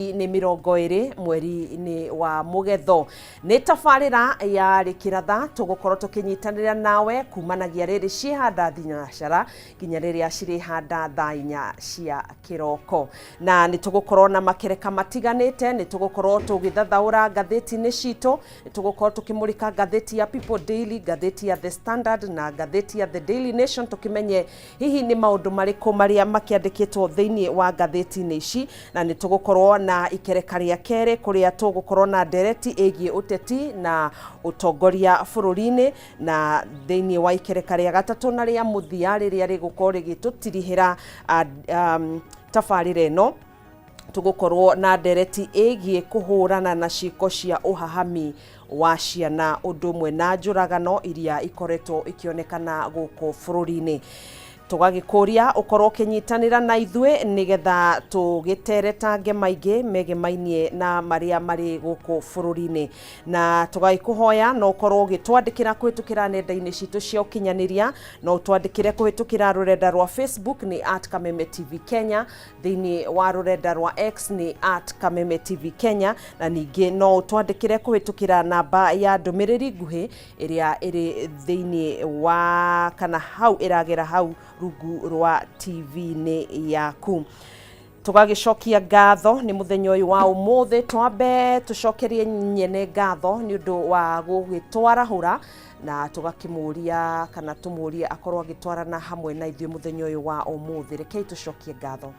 Ni mirongo iri mweri ni wa mugetho ni tabarira ya rikiratha tugukorwo tukinyitanira nawe kumanagia riri cihanda thinacara nginya riria cirihanda thaa 4 cia kiroko na ni tugukorwo na makereka matiganite ni tugukorwo tugithathaura ngatheti-ini citu ni tugukorwo tukimurika ngatheti ya People Daily, ngatheti ya The Standard na ngatheti ya The Daily Nation tukimenye hihi ni maundu mariku maria makiandikitwo thiini wa ngatheti-ini ici na ni tugukorwo na ikereka ria kere kuria tugukorwo na ndereti igie uteti na utongoria bururi-ini na thiini wa ikereka ria gatatu na ria muthia riria rigukorwo rigitutirihira tabarira ino tugukorwo na ndereti igie kuhurana na ciiko cia uhahami wa ciana undu mwe na njuragano iria ikoretwo ikionekana guku bururi-ini tugagikuria ukorwo kinyitanira na ithwe nigetha tugiteretange maingi megemainie na maria mari guku bururi-ini na tugagikuhoya no ukorwo gitwandikira kuhitukira nenda-ini citu cia ukinyaniria no twandikire kuhitukira rurenda rwa Facebook ni @Kameme TV Kenya, thiini wa rurenda rwa X ni @Kameme TV Kenya na ningi no twandikire kuhitukira namba ya ndumiriri nguhi iria iri thiini wa kana hau iragera hau rungu rwa TV-ini yaku tugagicokia ngatho ni muthenya uyu wa umuthi twambe tucokerie nyene ngatho ni undu wa gugitwarahura na tugakimuria kana tumurie akorwo agitwarana hamwe na ithue muthenya uyu wa umuthi rekei tucokie ngatho.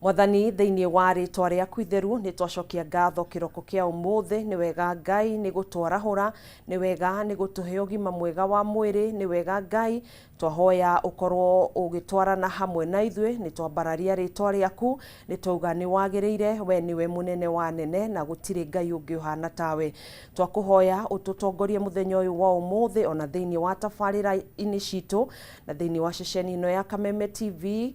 Mwathani thiini wa ritwa riaku itheru ni twacokia ngatho kiroko kia umuthi ni wega Ngai ni gutwarahura ni wega ni gutuhe ugima mwega wa mwiri ni wega Ngai twahoya ukorwo ugitwarana hamwe na ithue ni twambararia ritwa riaku ni twauga ni wagiriire we niwe munene wa nene na gutiri Ngai ungi uhana tawe twakuhoya ututongorie muthenya uyu wa umuthi ona thiini wa tabarira-ini citu na thiini wa ceceni ino ya Kameme TV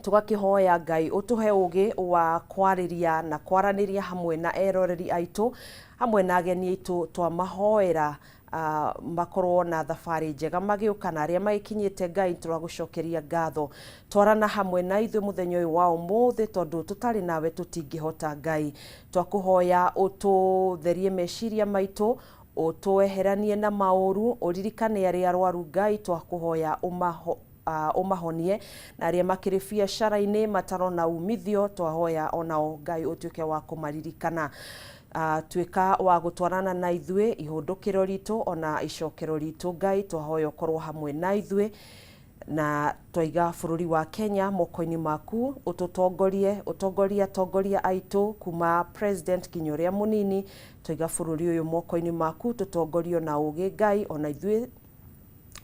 tugakihoya Ngai utuhe ugi wa kwariria na kwaraniria hamwe na eroreri aitu hamwe na ageni aitu twamahoera makorwo na thabari njega magiuka na aria magikinyite Ngai turagucokeria ngatho twarana hamwe na ithue muthenya uyu wa umuthi tondu tutari nawe tutingihota Ngai twakuhoya ututherie meciria maitu utueheranie na mauru uririkane aria arwaru Ngai twakuhoya umahonie na aria makiri biacara-ini matarona umithio twahoya onao Ngai utuike wa kumaririkana tuika wa gutwarana na ithue ihundukiro ritu ona icokero ritu Ngai twahoya ukorwo hamwe na ithue na twaiga bururi wa Kenya moko-ini maku utongoria aitu kuma president nginya uria munini twaiga bururi uyu moko-ini maku tutongorio na ugi Ngai ona ithue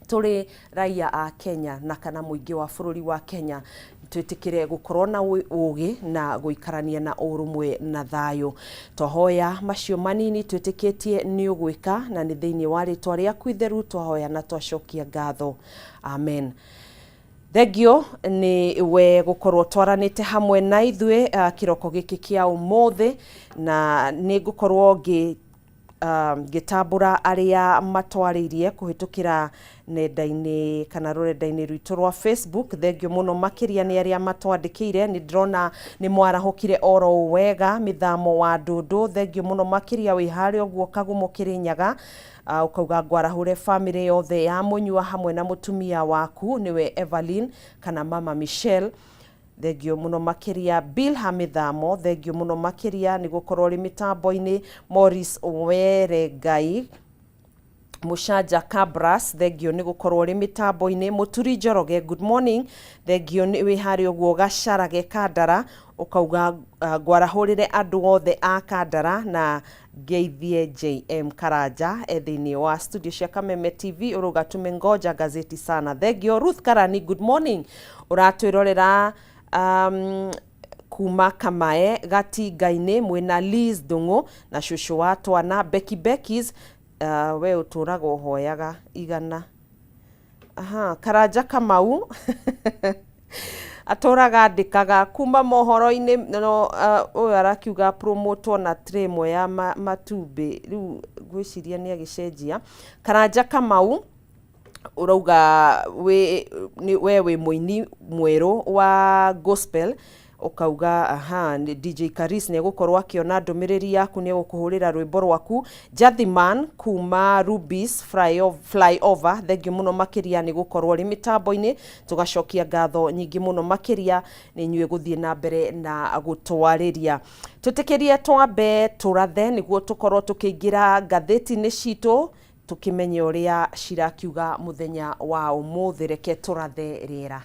turi raia a Kenya na kana muingi wa bururi wa Kenya twitikire gukorwo na ugi na guikarania na urumwe na thayo twahoya macio manini twitikitie ni ugwika na ni thiini wa ritwa riaku itheru twahoya na twacokia ngatho amen. Thegio ni we gukorwo twaranite hamwe na ithue kiroko giki kia umuthi na ni gukorwo gitambura aria matwaririe kuhitukira nenda-ini kana rurenda-ini rwitu rwa Facebook thengio muno makiria ni aria matwandikire ni ndrona ni mwarahukire oro wega mithamo wa ndundu thengio muno makiria wi hari oguo kagumo Kirinyaga ukauga ngwarahure family yothe ya munyua hamwe na mutumia waku niwe Evelyn kana mama Michelle thengio muno makiria Bill Hamithamo thengio muno makiria ni gukorwo ri mitambo-ini Morris Werengai Mushanja Cabras thengio ni gukorwo ri mitambo-ini Muturi Njoroge good morning thengio ni wi hari oguo Gacarage Kandara ukauga ngwarahurire andu othe a Kandara na Geithie JM Karanja thiini wa studio cia Kameme TV uruga tumengoja gazeti sana thengio Ruth Karani good morning uratwirorera kuma Kamae Gatinga-ini mwina Liz Dungu na shushu wa twana Beckys we uturaga uhoyaga igana Karanja Kamau aturaga ndikaga kuma mohoro-ini no uyu arakiuga promote na tremo ya matumbi riu gwiciria ni agicenjia Karanja Kamau urauga we wi muini mweru wa gospel ukauga aha ni DJ Karis ne gukorwa akiona ndumiriri yaku ne gukuhurira rwimbo rwaku. Jathiman kuma Rubis Flyover thengio muno makiria ni gukorwa ri mitambo-ini tugacokia ngatho nyingi muno makiria ni nyue guthie na mbere na gutwariria. Tutikirie twambe turathe niguo tukorwo tukiingira ngatheti-ini citu tukimenye uria cirakiuga muthenya wa umuthi. Reke turathe riera.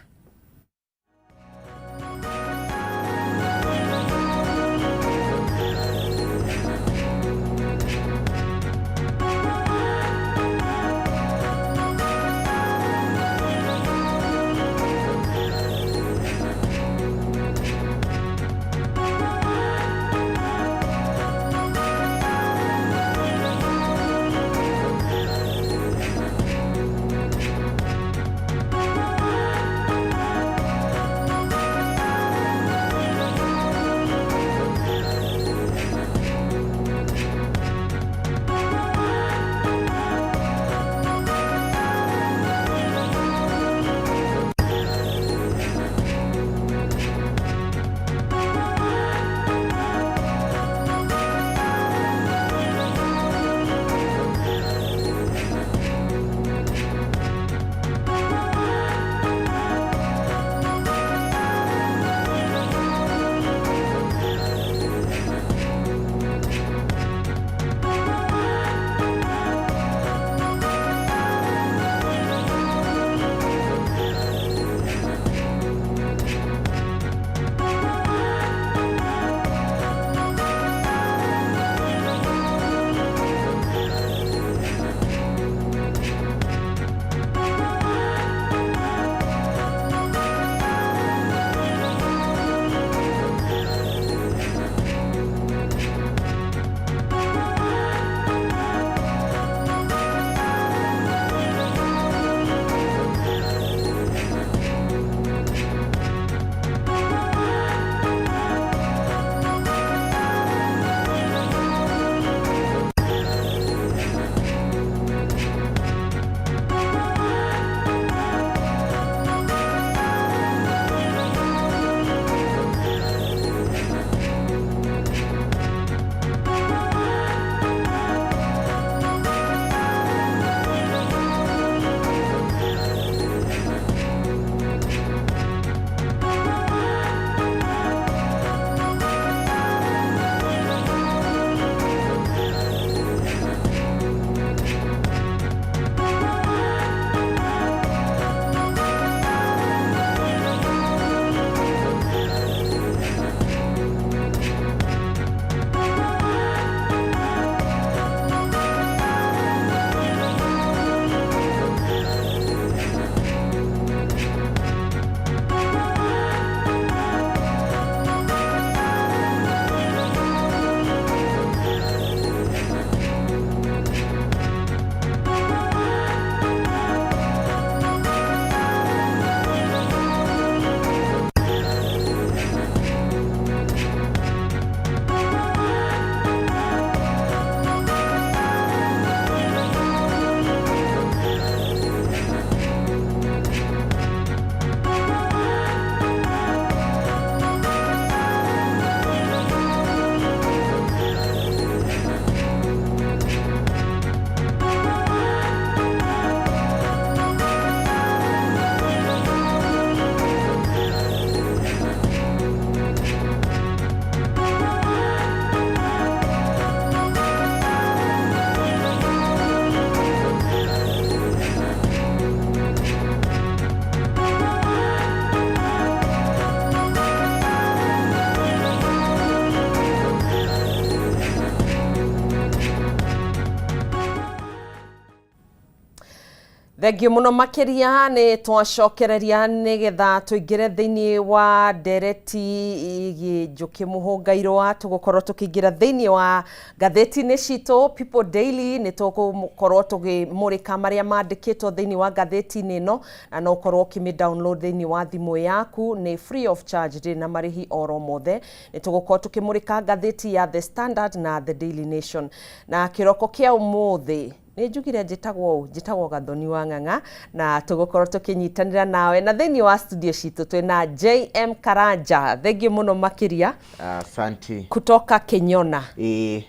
Thengio muno makiria ni twacokereria nigetha tuingire thiini wa ndereti Njuki Muhungairwa tugukorwo tukiingira thiini wa ngatheti-ini citu People Daily ni tugukorwo tugimurika maria mandikitwo thiini wa ngatheti-ini ino na no ukorwo kimi download thiini wa thimu yaku ni free of charge na marihi oro mothe ni tugukorwo tukimurika ngatheti ya The Standard na The Daily Nation na kiroko kia umuthi Nĩ njugire njĩtagwo Gathoni wa Ng'ang'a na tũgũkorwo tũkĩnyitanĩra nawe na thĩinĩ wa studio citũ twĩna JM Karanja. Thengiũ mũno makĩria. Asante. Kutoka Kenyona.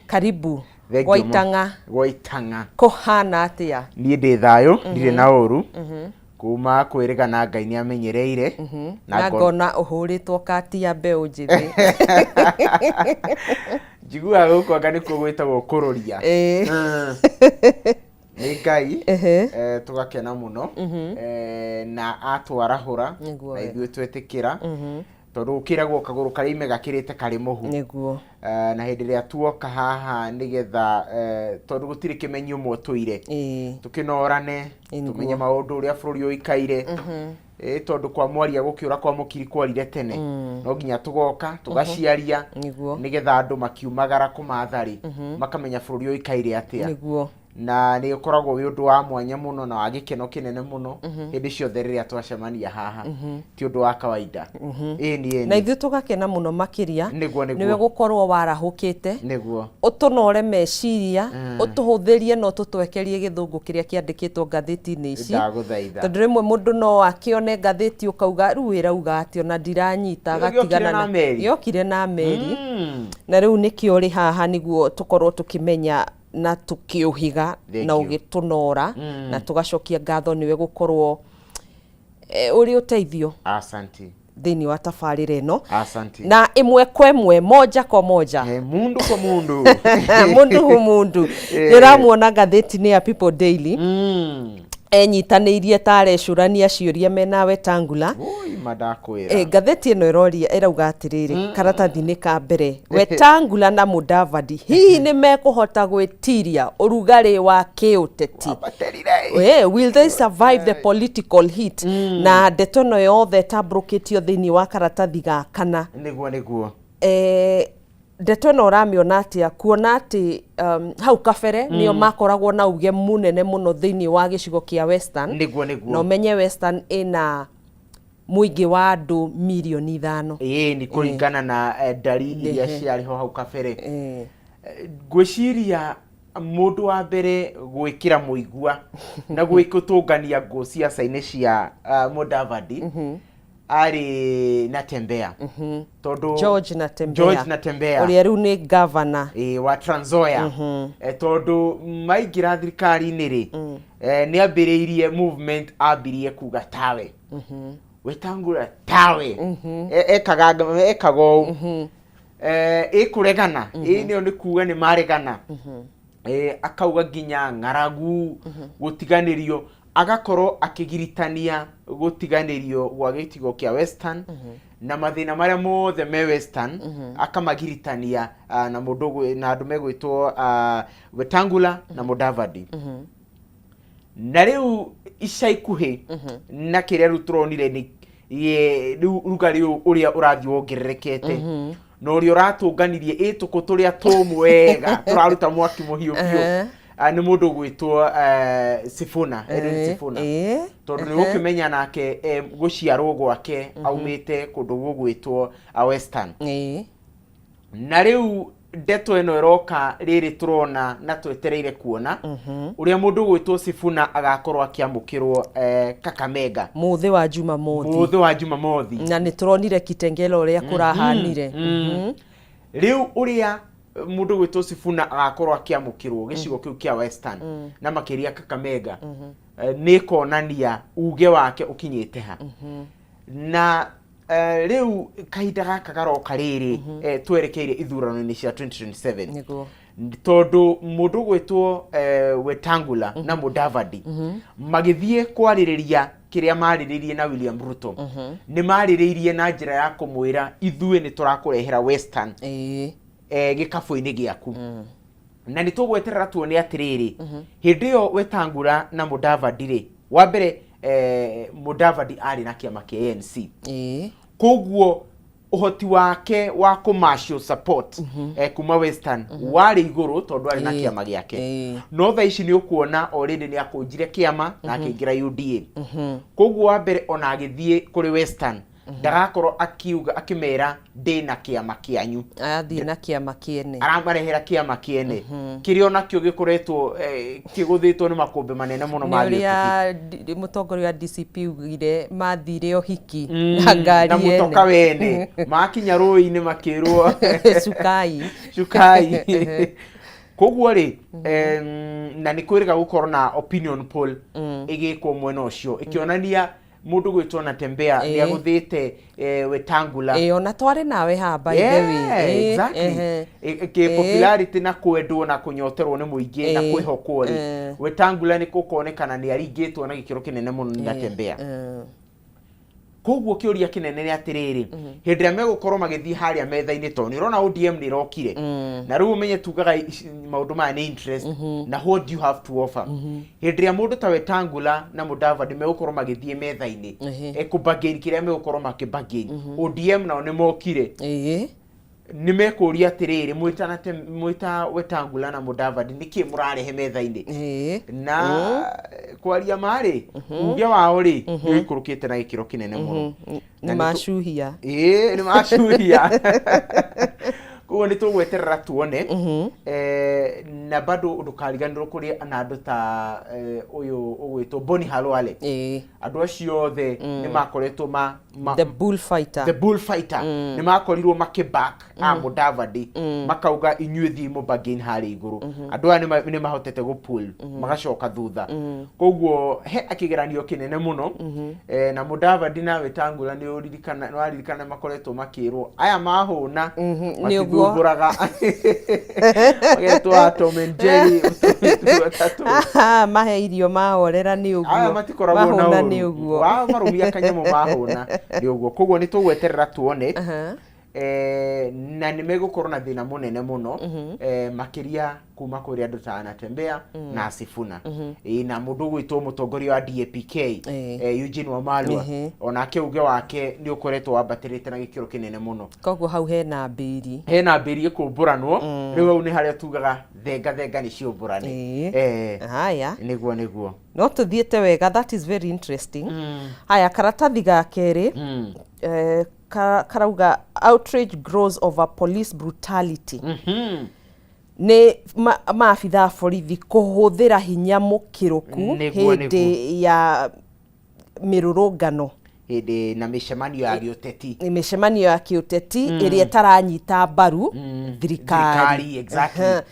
Karibu. Gwaitang'a. Kũhana atĩa? Niĩ ndĩ thayũ, ndirĩ na ũru. Kuma kwĩrĩgana Ngai nĩ amenyereire na ngona ũhũrĩtwo kati ya mbeũ njĩthĩ. Njiguaga gũkũ anga nĩkuo gwĩtagwo kũrũria. Nĩ Ngai tũgakena mũno na atwarahũra na ithuĩ twetĩkĩra tondũ ũkĩragwo kagũrũ karĩa ime gakĩrĩte karĩ mũhu. Nĩguo. Na hĩndĩ ĩrĩa tuoka haha nĩgetha tondũ gũtirĩ kĩmenyi ũmwe tũire tũkĩnorane tũmenye maũndũ ũrĩa bũrũri ũikaire tondũ kwa mwaria gũkĩũra kwa mũkiri kwarire tene no nginya tũgoka tũgaciaria nĩgetha andũ makiumagara kũmatharĩ makamenya bũrũri ũikaire atĩa. Na nĩ ũkoragwo wĩ ũndũ wa mwanya mũno na wa gĩkeno kĩnene mũno hĩndĩ ciothe rĩrĩa twacemania haha ti ũndũ wa kawaida. Na ithuĩ tũgakena mũno makĩria nĩwe gũkorwo warahũkĩte ũtũnore meciria ũtũhũthĩrie no tũtwekerie gĩthũngũ kĩrĩa kĩandĩkĩtwo ngathĩti-inĩ ici tondũ rĩmwe mũndũ no akĩone ngathĩti ũkauga rĩu ĩrauga atĩ ona ndiranyita agatigana yokire na meri na rĩu nĩkĩo ũrĩ haha nĩguo tũkorwo tũkĩmenya na tukiuhiga na ugitunora na tugacokia ngatho niwe gukorwo uri uteithio. Asante. Thini wa tafarira ino. Asante. Na imwe kwa imwe moja kwa moja. Mundu kwa mundu. Mundu kwa mundu. Ndiramuona ngatheti-inĩ ya People Daily. Enyitanĩirie tarecũrania ciũria mena Wetangula. Madakwĩra. Ngatheti ĩno ĩrauga atĩrĩrĩ karatathi-inĩ ka mbere Wetangula na Mudavadi hihi nĩ mekũhota gwĩtiria ũrugarĩ wa kĩũteti. Will they survive the political heat? Na ndeto ĩno yothe ĩtambũrũkĩtio thĩinĩ wa karatathi ga kana. Nĩguo. Ndeto ĩno ũramĩona atĩa kuona atĩ hau kabere nĩo makoragwo na uge mũnene mũno thĩinĩ wa gĩcigo kĩa Western. Nĩguo. Na ũmenye Western ĩna mũingĩ wa andũ milioni 5. Nĩ kũringana na dalili iria ciarĩho hau kabere. Ngwĩciria mũndũ wa mbere gwĩkĩra mũigua na gwĩkũtũngania ngũ ciaca-inĩ cia Mudavadi ari Natembeya. Todo George Natembeya uria riu ni governor wa Trans Nzoia. Todo maingira thirikari-inĩ ri ni ambĩrĩirie movement ambirie kuga tawe. Wetangula tawe ekago ĩkũregana nĩyo nĩ kuga nĩ maregana akauga nginya ng'aragu gũtiganĩrio agakorwo akĩgiritania gũtiganĩrio gwa gĩcigo kĩa Western na mathĩna marĩa mothe me Western akamagiritania na mũndũ na andũ megwĩtwo Wetangula na Mudavadi. Na rĩu ica ikuhĩ na kĩrĩa rĩu tũronire nĩ rugarĩ ũrĩa ũrathiĩ wongererekete na ũrĩa ũratũnganirie ĩtũkũ tũrĩa tũmũ wega tũraruta mwaki mũhiũ biũ nĩ mũndũ gwĩtwo Sifuna. Tondũ nĩ gũkĩmenya nake gũciarwo gwake aumĩte kũndũ gũgwĩtwo Western. Na rĩu ndeto ĩno ĩroka rĩrĩ tũrona na twetereire kuona ũrĩa mũndũ gwĩtwo Sifuna agakorwo akĩamũkĩrwo Kakamega mũthĩ wa Jumamothi na nĩ tũronire Kitengela ũrĩa kũrahanire. Rĩu ũrĩa mũndũ gwĩtwo Sifuna agakorwo akĩamũkĩrwo gĩcigo kĩu kĩa Western na makĩria Kakamega nĩ konania uge wake ũkinyĩte ha. Na rĩu kahinda gaka garoka rĩrĩ twerekeire ithurano-inĩ cia 2027 tondũ mũndũ gwĩtwo Wetangula na Mudavadi magĩthiĩ kwarĩrĩria kĩrĩa marĩrĩirie na William Ruto nĩ marĩrĩirie na njĩra ya kũmwĩra ithuĩ nĩ tũrakũrehera Western gĩkabũ-inĩ gĩaku na nĩ tũgweterera tuone atĩrĩrĩ hĩndĩ ĩyo Wetangula na Mudavadi rĩ wa mbere Mudavadi arĩ na kĩama kĩa ANC koguo uhoti wake wa commercial support kuma Western warĩ igũrũ tondũ arĩ na kĩama gĩake. No thaa ici nĩ ũkuona already nĩ akũnjire kĩama na akĩingĩra UDA. Koguo wa mbere ona agĩthiĩ kũrĩ Western ndagakorwo akiuga akimera ndina kiama kianyu athi na kiama kiene aramarehera kiama kiene kirio nakio gikoretwo kiguthitwo ni makumbe manene muno mari ya mutongoria wa DCP ugire mathire ohiki na ngari ene na mutoka wene makinya roi-ini makirwo Chukai koguo ri na ni kwiriga gukorwo na opinion poll igikwo mwena ucio ikionania mundu gwitwo na tembea ni aguthite Wetangula ona twari nawe ha by the way exactly popularity na kwendwo na kunyoterwo ni muingi na kwihokwo ri Wetangula ni kukonekana ni aringitwo na gikiro kinene muno na tembea koguo kiuria kinene ni atiriri hindi ya megukorwo magithii haria metha-ini to ni rona ODM ni rokire na riu umenye tugaga maundu ma ni interest na what do you have to offer hindi ya mundu ta Wetangula na Mudavadi megukorwo magithii metha-ini ekubageni kiria megukorwo makibageni ODM nao ni mokire ni mekuria atiriri mwita Wetangula na Mudavadi niki murarehe metha-ini na kwaria mari uge wao ri ikurukite na gikiro kinene muno ni mashuhia ni mashuhia kuo ni tugweterera tuone na bado ndukariganirwo kuri anadu ta uyu ugwitwo Boni Halwale andu acio othe ni makoretwo the bullfighter ni makorirwo makiback Mudavadi makauga inyuithi mubageni hari iguru andu aya ni mahotete gupull magacoka thutha koguo he akigeranio kinene muno na Mudavadi na Wetangula ni uririkana makoretwo makirwo aya mahuna matithunguraga magetwa Tom and Jerry mahe irio mahorera ni uguo aya matikoragwo na ni uguo wa marumia kanyamo mahuna ni uguo koguo ni tugweterera tuone na ni megukorwo na thina munene muno makiria kuma kuri andu ta Anatembea na Sifuna na mundu gwitwo mutongoria wa DAPK Eugene Wamalwa ona keuge wake ni ukoretwo wambatirite na gikiro kinene muno koguo hau hena mbiri ikumburanwo riu ni haria tugaga thenga ni ciumburani haya niguo no tuthiete wega that is very interesting haya karatathi ga keri karauga outrage grows over police brutality ni maabitha borithi kuhuthira hinya mukiruku hindi ya mirurungano hindi na mishemanio ya giuteti iria taranyita mbaru thirikari exactly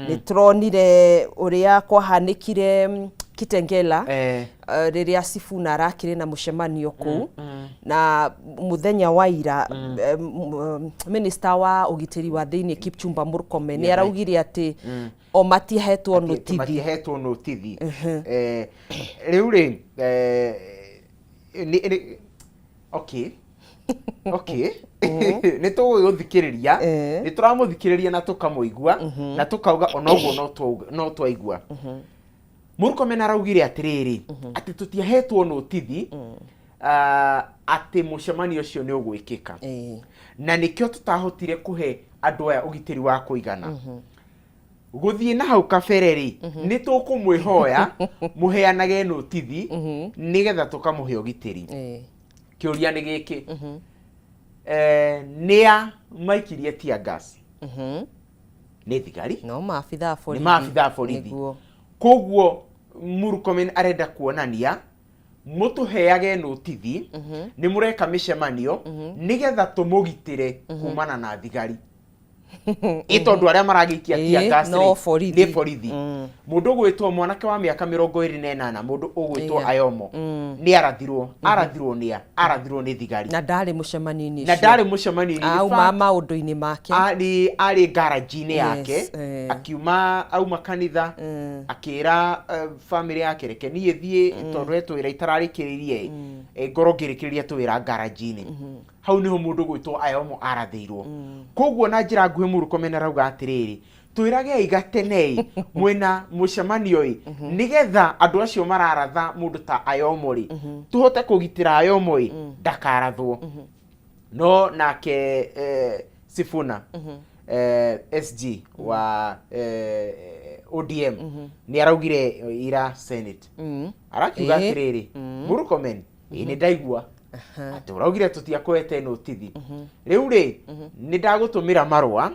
ni turonire uria kwahanikire Kitengela riria Sifuna arakire na mucemanio kuu na muthenya wa ira minister wa ugitiri wa thiini Kipchumba Murkomen ni araugire ati o matihetwo notithi riu ri okay ni tuguthikiriria ni turamuthikiriria na tukamuigua na tukauga onoguo no twaigua Murkomen araugire atiriri ati tutiahetwo notithi ati mucemanio ucio ni ugwikika na nikio tutahotire kuhe andu aya ugitiri wa kuigana guthie na hau kabereri ni tukumwihoya muheanage notithi nigetha tukamuhe ugitiri kiuria ni giki nia maikirie tear gas ni thigari no maabitha borithi koguo Murkomen arenda kuonania mutuheage notithi ni mureka mishemanio nigetha tumugitire kumana na thigari itondu aria maragikia tia gas ni borithi mundu gwitwo mwanake wa miaka 28 mundu ugwitwo Ayomo ni arathirwo ni thigari na ndari mucemanio-ini au maundu-ini make ari garage-ini yake akiuma auma kanitha akira family yake reke ni ithie tondu etwira itararikiririe ngoro ngirikiriria twira garage-ini hau niho mundu gwitwo Ayomo arathirwo koguo na njira nguhi Murkomen arauga atiriri twirage igatenei mwena mucemanio nigetha andu acio mararatha mundu ta Ayomo tuhote kugitira Ayomo ndakarathwo no nake Sifuna SG wa ODM ni araugire ira Senate arakiuga atiriri Murkomen ni ndaigua ati uraugire tutiakwete notithi riu ri ni ndagutumira marwa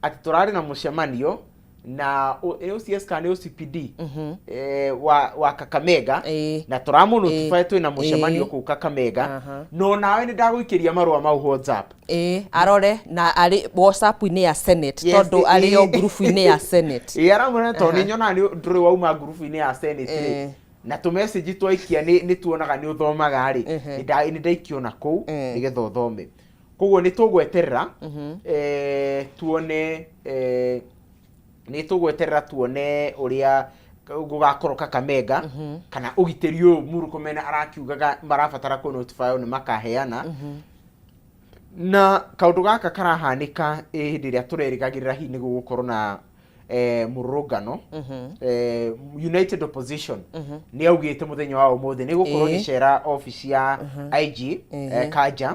ati turari na mucemanio na OCS kana OCPD wa Kakamega na turamu notify twina mucemanio ku Kakamega no nawe ni ndaguikiria marwa mau WhatsApp arore na ari WhatsApp ni ya Senate tondu ari yo group ni ya Senate aramwira to ni nyona ni nduri wauma group ni ya Senate na tu message twaikia ni tuonaga ni uthomaga ri ni ndaikio na ku nigetha uthome koguo ni tugweterera tuone ni tugweterera tuone uria gugakorwo Kakamega kana ugiteri uyu Murkomen arakiugaga marabatara ku notify ni makaheana na kaundu gaka karahanika hindi ria turerigagirira hi ni gukorwo na murugano United Opposition ni augite muthenya wa umuthi ni gukorwo gicera office ya IG Kaja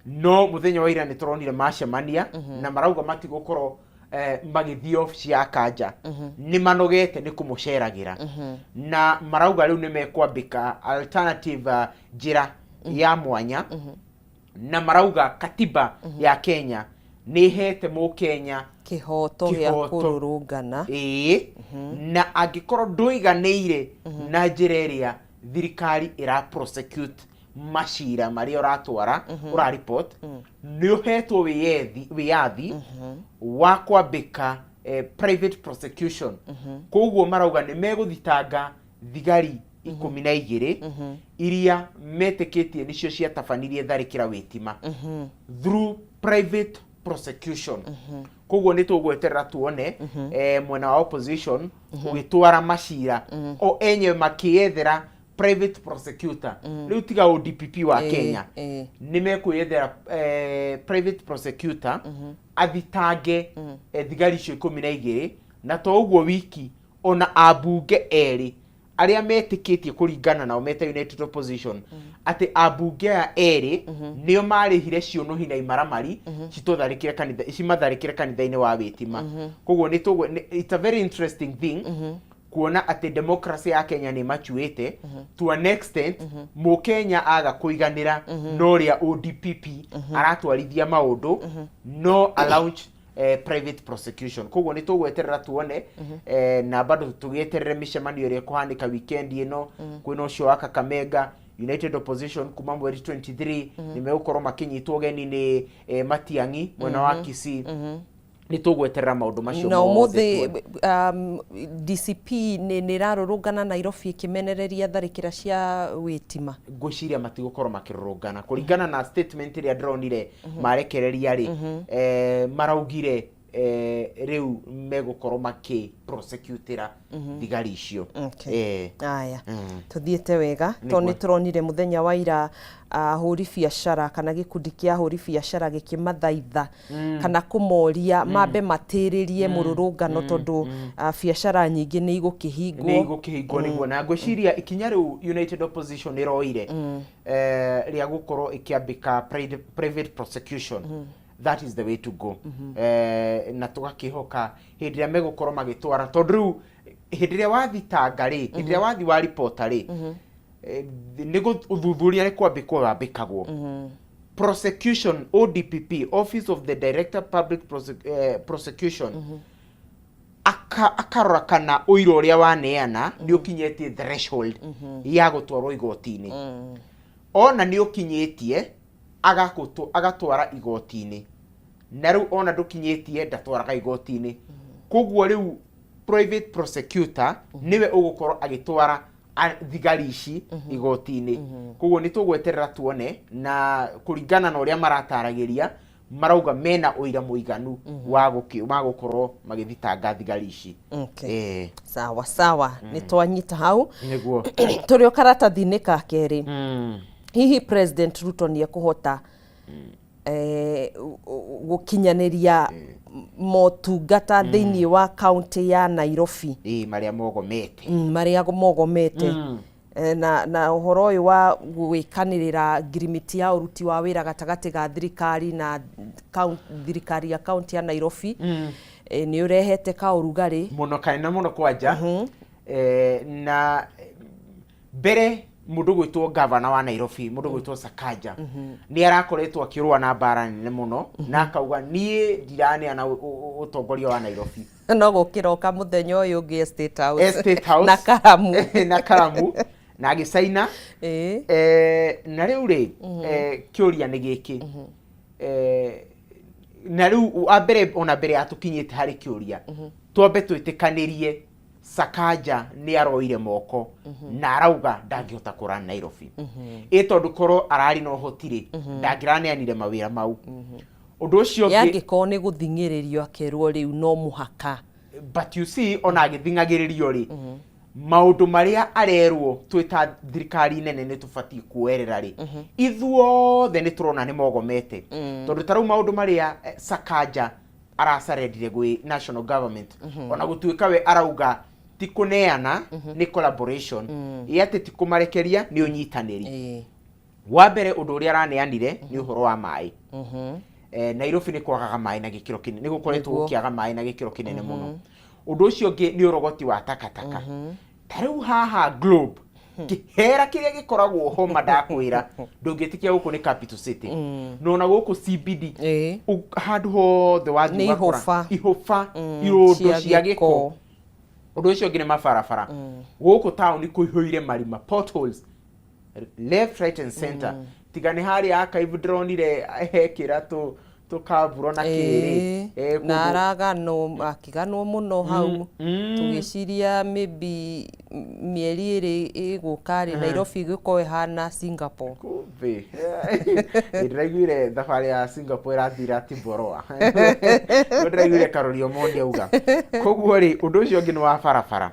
no muthenya wa ira ni turonire macemania na marauga matigukorwo magithii office ya Kaja ni manogete ni kumuceragira na marauga riu ni mekwambika alternative jira ya mwanya na marauga katiba ya Kenya ni hete mu Kenya kihoto ya kururungana na angikorwo nduiganeire na njira iria thirikari ira prosecute mashira maria uratwara ura report ni uhetwo wiyathi wa kwambika private prosecution koguo marauga ni meguthitanga thigari 12 iria metikitie nicio cia tabanirie tharikira witima through private prosecution koguo ni tugweterera tuone mwena wa opposition ugitwara mashira o enye makiethera private prosecutor riu tiga ODPP wa Kenya ni mekwiyethera private prosecutor athitange thigari cio 12 na to uguo wiki ona abunge eri aria metikitie kuringana na meta United Opposition ati abunge eri nio marihire cionohi na imaramari citotharikire kanitha cimatharikire kanitha-ini wa witima koguo ni it's a very interesting thing kuona ati democracy ya Kenya ni machuete to an extent mu Kenya aga kuiganira no ria ODPP aratwarithia maundu no allowed private prosecution koguo ni tugweterera tuone na bado tugieterere micemanio ria kuhanika weekend ino kwina ucio wa Kakamega United Opposition kuma mweri 23 nimeukorwo makinyitwo geni ni Matiang'i mwena wa Kisii ni tugweterera maundu macio no muthi DCP ni rarurungana Nairobi kimenereria tharikira cia witima ngwiciria matigukorwo makirurungana kuringana na statement ria ndronire marekereria ri maraugire riu megukorwo maki prosecutera thigari icio aya tuthiete wega to ni turonire muthenya wa ira huri biacara kana gikundi kia huri biacara gikimathaitha kana kumoria mambe matiririe mururungano tondu biacara nyingi ni igukihingwo niguo na ngwiciria ikinya riu United Opposition iroire ria gukorwo ikiambika private prosecution that is the way to go na tugakihoka hindi ria megukorwo magitwara tondu riu hindi ria wathitanga ri hindi ria wathi wa reporter ri nigo uthuthuria ni kwambikwo wambikagwo prosecution ODPP Office of the Director Public Prosecution akarora kana uira uria waneana ni ukinyetie threshold ya gutwarwo igoti-ini ona ni ukinyetie agatwara igoti-ini na riu ona ndukinyetie ndatwaraga igoti-ini koguo riu private prosecutor niwe ugukorwo agitwara thigari ici igoti-ini koguo ni tugweterera tuone na kuringana na uria marataragiria marauga mena uira muiganu wa gukorwo magithitanga thigari ici sawa sawa ni twanyita hau niguo turi karatathi-ini ka keri hihi President Ruto ni ekuhota gukinyaniria motungata thiini wa county ya Nairobi maria mogomete na uhoro uyu wa gwikanirira ngirimiti ya uruti wa wira gatagati ga thirikari na thirikari ya county ya Nairobi ni urehete ka urugari muno kaina muno kwanja na mbere mundu gwitwo governor wa Nairobi mundu gwitwo Sakaja ni arakoretwo akirua na bara nene muno na akauga nie ndirane na utongoria wa Nairobi no gukiroka muthenya uyu ngi State House na karamu na karamu na gicaina na riu ri kiuria ni giki na riu abere ona bere atukinyite hari kiuria twambe twitikanirie Sakaja ni aroire moko na arauga ndangihota kurana Nairobi tondu koro arari no hotire ndangiraneanire mawira mau undu ucio yangiko ni guthingiririo akerwo riu no muhaka but you see ona agithingagiririo ri maundu maria arerwo twita thirikari nene ni tubati kuerera ri ithuothe ni turona ni mogomete tondu tarau maundu maria Sakaja arasarendire gwi national government ona gutuika we arauga ti kuneana ni collaboration yate ti kumarekeria ni unyitaniri wa mbere undu uria araneanire ni uhoro wa mai Nairobi ni kwagaga mai na gikiro kinene ni gukoretwo gukiaga mai na gikiro kinene muno undu ucio ngi ni urogoti wa takataka tariu haha Globe kihera kiria gikoragwo homa ndakwira ndungitikia guku ni capital city nona guku CBD handu hothe wathiĩ wakora ihofa irondo cia giko undu ucio ngi ni mabarabara guku town kuihoire marima potholes left right and center tigani hari akaivu dronire hekira tukaburo na kiri na aragano akiganwo muno hau tugiciria maybe mieri iri igukari Nairobi giko hana Singapore kumbe ndiraiguire thabari ya Singapore irathira tiboroa ndiraiguire Karori Omondi auga koguo ri undu ucio ngi ni wa barabara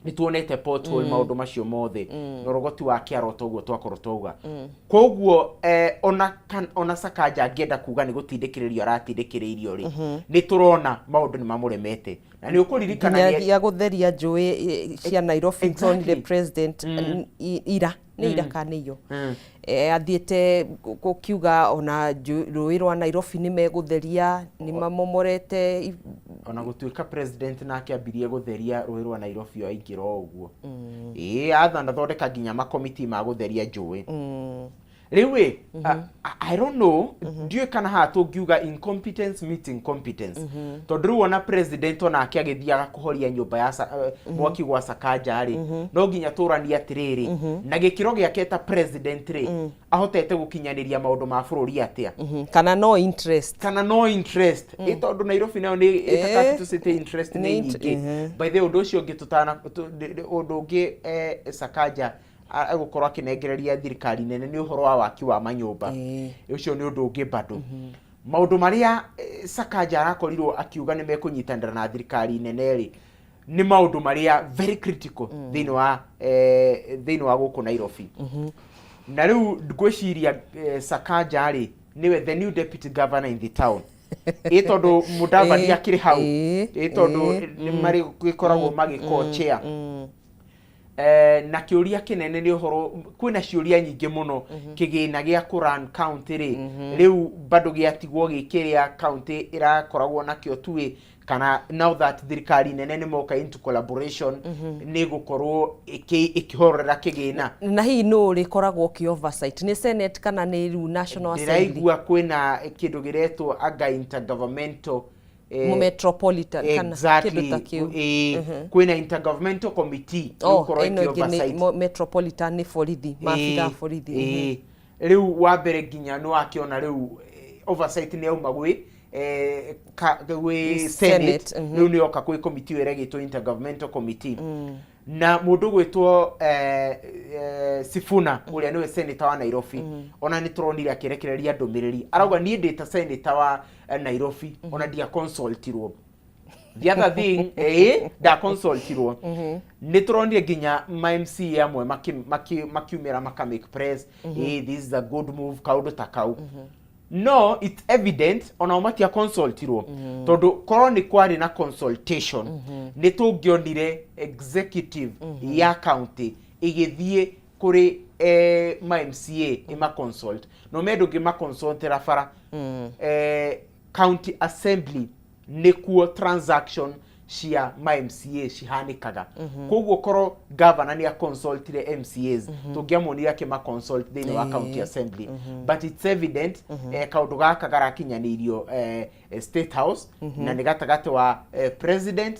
ni tuonete pothole maundu macio mothe norogoti wa kiaro toguo twakorwo twauga koguo ona Sakaja angenda kuga ni gutindikiririo aratindikiririo ri ni turona maundu ni mamuremete na ni ukuririkana ya gutheria njui cia Nairobi the president ira ni ira kaniyo athiete gukiuga ona rui rwa Nairobi ni megutheria ni mamomorete ona gutuika president na akiambirie gutheria rui rwa Nairobi aingira uguo athana thondeka nginya ma committee ma gutheria njui riu I don't know ndiye kana hatu ngiuga incompetence meeting competence tondu wona president ona akiagithiaga kuhoria nyumba ya mwaki gwa Sakaja ri no nginya turani atiriri na gikiro giake ta president ri ahotete gukinyaniria maundu ma bururi atia kana no interest tondu Nairobi nayo ni capital city interest ni nyingi by the undu ucio ngitutana undu ngi Sakaja agukorwo akinengereria thirikari nene ni uhoro wa waki wa manyumba ucio ni undu ungi bado maundu maria Sakaja arakorirwo akiuga ni mekunyitanira na thirikari nene ri ni maundu maria very critical thini wa guku Nairobi na riu ngwiciria Sakaja ri niwe the new deputy governor in the town tondu Mudavadi akiri hau tondu ni mari gikoragwo magikochea na kiuria kinene ni uhoro kwina ciuria nyingi muno kigina gia kuran county ri riu bado giatigwo gikiria county irakoragwo na kio tuwe kana now that thirikari nene ni moka into collaboration ni gukorwo ikihorera kigina na hi no rikoragwo ki oversight ni senate kana ni national assembly ndiraigua kwina kindu giretwo aga intergovernmental metropolitan kana kindu ta kiu kwina intergovernmental committee metropolitan ni borithi mafika borithi riu wa mbere nginya no akiona riu oversight ni auma gwi Senate riu ni oka kwi committee iregitwo intergovernmental committee na mundu gwitwo Sifuna uria niwe senator wa Nairobi ona ni turonire akirekereria ndumiriri arauga ni ndita senator wa Nairobi ona dia consultirwo the other thing da consultirwo ni turonire ginya ma MC amwe makiumira make press this is a good move kaudo takau no it's evident ona umatia consultirwo tondu korwo ni kwari na consultation ni tungionire executive ya county igithie kuri ma MCA ima consult no medo gima consult rafara county assembly nikuo transaction cia ma MCA cihanikaga koguo koro governor ni a consultire MCAs tungiamonira kima consult thini wa county assembly but it's evident kaundu gaka garakinyanirio state house na ni gatagati wa president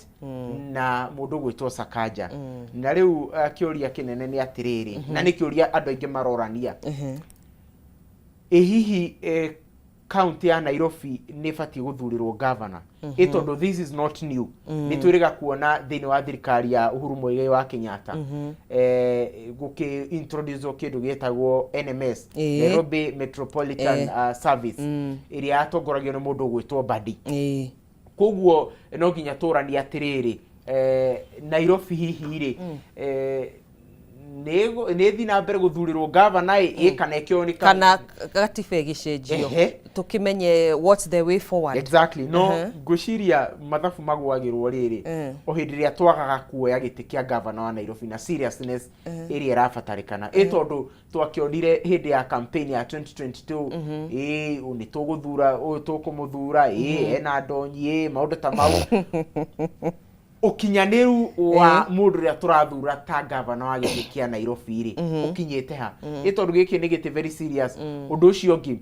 na mundu gwitwo Sakaja na riu kiuria kinene ni atiriri na ni kiuria andu aingi marorania hihi county ya Nairobi ni bati guthurirwo governor itondo this is not new ni twiriga kuona thini wa thirikari ya Uhuru Muigai wa Kenyatta guki introduce kindu gietagwo NMS Nairobi Metropolitan Service iria yatongoragio ni mundu gwitwo Badi koguo no nginya turani atiriri Nairobi hihi ri ne thina mbere guthurirwo governor kana ekio kana gatibe gicenjio tukimenye what's the way forward exactly no ngushiria mathabu magwagirwo riri o hindi ria twagaga kuoya giti kia governor wa Nairobi na seriousness area rafatarikana itondu twakionire hindi ya campaign ya 2022 uni tuguthura tukumuthura ena ndonyi maundu ta mau ukinyaniru wa mundu ria turathura ta governor wa giti kia Nairobi ri ukinyete ha itondu giki ni giti very serious undu ucio ngi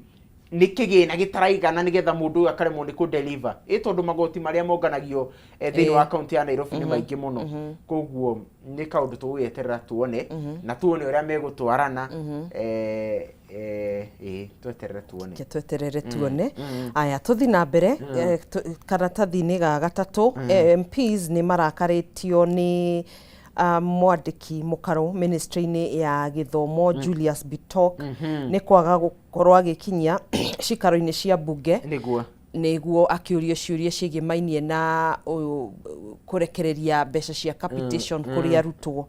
nikigina gitaraigana nigetha mundu akaremwo ni ku deliver itondu magoti maria monganagio thini wa county ya Nairobi ni maingi muno koguo ni kaundu tuweterera tuone na tuone uria megutwarana tweterere tuone aya tuthi na mbere karatathi-ini ga gatatu MPs ni marakaritio ni mwandiki mukaro ministry-ini ya githomo Julius Bitok ni kwaga gukorwo agikinyia cikaro-ini cia bunge niguo akiurio ciuria ciĩgie mainie na kurekereria mbeca cia capitation kuri arutwo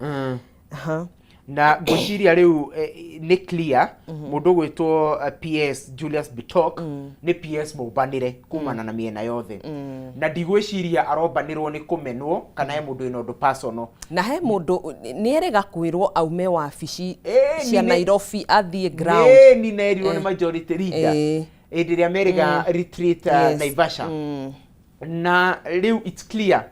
na ngwiciria riu ni clear mundu gwitwo PS Julius Bitok ni PS mubanire kumana na miena yothe na ndigwiciria arobanirwo ni kumenwo kana he mundu ino ndo personal na he mundu ni erega kwirwo aume wabici cia Nairobi athie ground ni nerirwo ni majority leader ediria merega retreat Naivasha na riu it's clear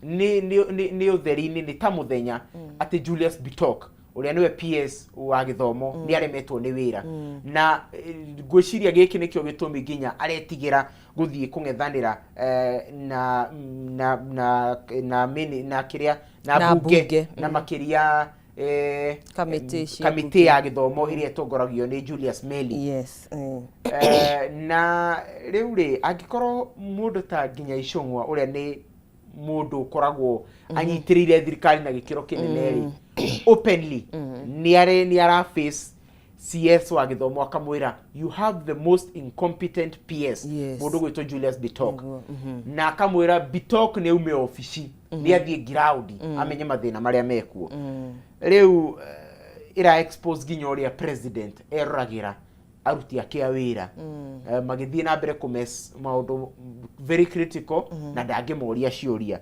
ni utheri-ini ni ta muthenya ati Julius Bitok uria niwe PS wa githomo ni aremetwo ni wira na ngwiciria giki nikio gitumi nginya aretigira guthie kung'ethanira na kiria na bunge na makiria kamiti ya githomo iria tongoragio ni Julius Meli na riu ri angikorwo mundu ta nginya Icung'wa uria ni mundu koragwo anyitirire thirikari na gikiro kinene ri openly ni ara face CS wa githomo akamwira you have the most incompetent PS mundu gwitwo Julius Bitok na akamwira Bitok ni ume ofici ni athie ground amenye mathina maria mekuo riu ira expose nginya uria president eragira aruti ake a wira magithie na mbere kumes maundu very critical na ndangimuria ciuria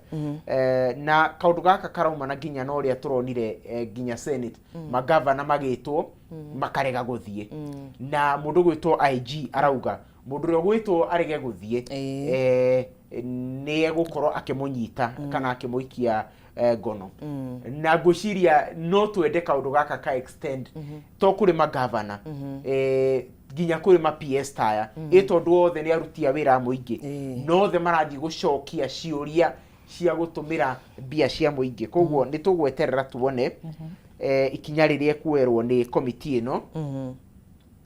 na kaundu gaka karauma na nginya no ria turonire nginya Senate magavana magitwo makarega guthie na mundu gwitwo IG arauga mundu ria gwitwo arege guthie ni egukorwo akimunyita kana akimuikia ngono na ngwiciria no twende kaundu gaka ka extend to kuri magavana nginya kuri ma PS taya itondu othe ni arutia wira muingi no the marathi gucokia ciuria cia gutumira bia cia muingi koguo ni tugweterera tuone ikinya riria kuerwo ni committee ino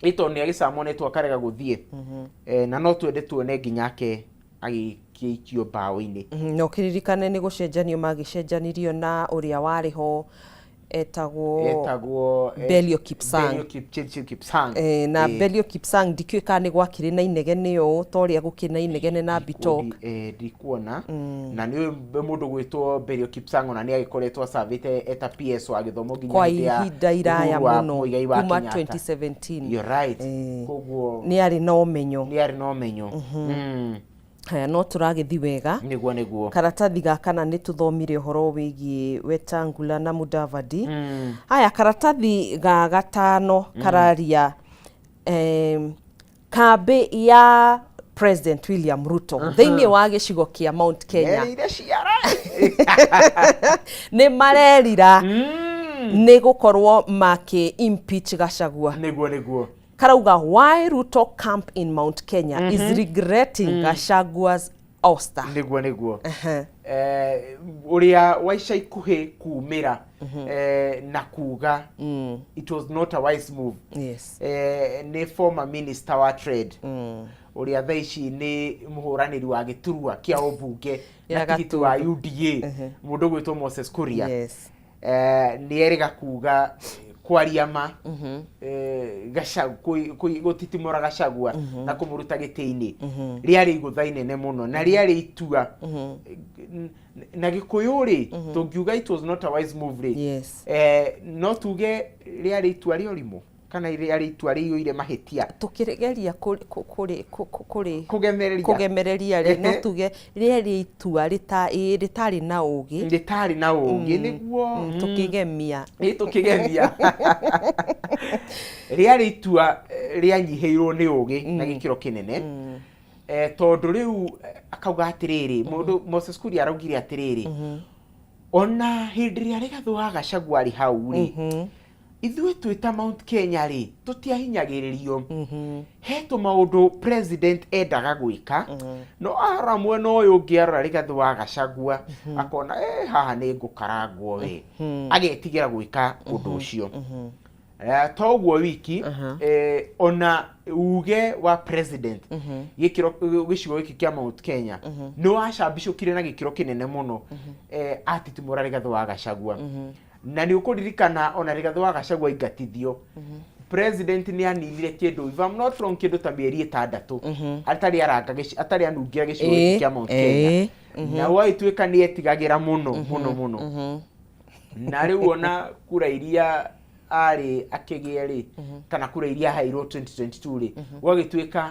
ito ni agisamwo ni twakarega guthie na no twende tuone nginya ke agikio bao-ini no kiririkane ni gucenjanio magicenjanirio na uria wariho etagwo Belio Kipsang na Belio Kipsang ndikwika ni gwakire na inegene yo toria gukina inegene na Bitok ndikuona na ni mundu gwitwo Belio Kipsang ona ni agikoretwo servite eta PS wa githomo nginya kwa ihinda iraya muno kuma 2017 you're right koguo ni ari no menyo haya no turagithi wega niguo karatathi gakana ni tuthomire uhoro wigie Wetangula na Mudavadi haya karatathi ga gatano kararia kambe ya President William Ruto thiini wa gicigo kia Mount Kenya nĩ marerira nĩ gũkorwo makĩ impeach Gachagua. Nĩguo. Karauga, why Ruto camp in Mount Kenya is regretting Gachagua's ouster. Nĩguo. Ũrĩa wa ica ikuhĩ kumĩra na kuga it was not a wise move. Yes. Nĩ former minister wa trade. Ũrĩa thaa ici nĩ mũhũranĩri wa gĩturwa kĩa ũmbunge na tigiti wa UDA, mũndũ gwĩtwo Moses Kuria. Yes. Nĩ erĩga kuga kwaria ma gũtitimũra Gachagua na kũmũruta gĩtĩ-inĩ rĩarĩ igũtha inene mũno na rĩarĩ itua na Gĩkũyũ rĩ tũngiuga it was not a wise move rĩ. Yes. No tuge rĩarĩ itua rĩorimũ kana rĩarĩ itua rĩiyũire mahĩtia tukĩgeria kũgemereria rĩ no tuge rĩarĩ itua rĩtarĩ na ũũgĩ nĩguo tukĩgemia rĩarĩ itua rĩanyihĩirwo nĩ ũũgĩ na gĩkĩro kĩnene. Tondũ rĩu akauga atĩrĩrĩ, mũndũ Moses Kuria araugire atĩrĩrĩ, ona hĩndĩ ĩrĩa Rigathĩ wa Gachagua arĩ hau rĩ, ithuĩ twĩta Mount Kenya rĩ tũtiahinyagĩrĩrio. He tũmaũndũ president endaga gwĩka, no ara mwena ũyũ ũngĩ arora Rigathĩ wa Gachagua akona haha nĩ ngũkarangwo we, agetigira gwĩka ũndũ ũcio. Toguo wiki ona uge wa president gĩcigo gĩkĩ kĩa Mount Kenya nĩ wacambicũkire na gĩkĩro kĩnene mũno atitimũra Rigathĩ wa Gachagua. Na nĩ ũkũririkana ona Rigathĩ wa Gachagua ingatithio, president nĩ aninire kĩndũ, if I'm not wrong, kĩndũ ta mĩeri 6 atarĩ anungira gĩcigo gĩkĩ kĩa Mount Kenya, na gwagĩtuĩka nĩ etigagĩra mũno. Na rĩu ona kura iria arĩ akĩgĩa rĩ kana kura iria hairwo 2022 rĩ gwagĩtuĩka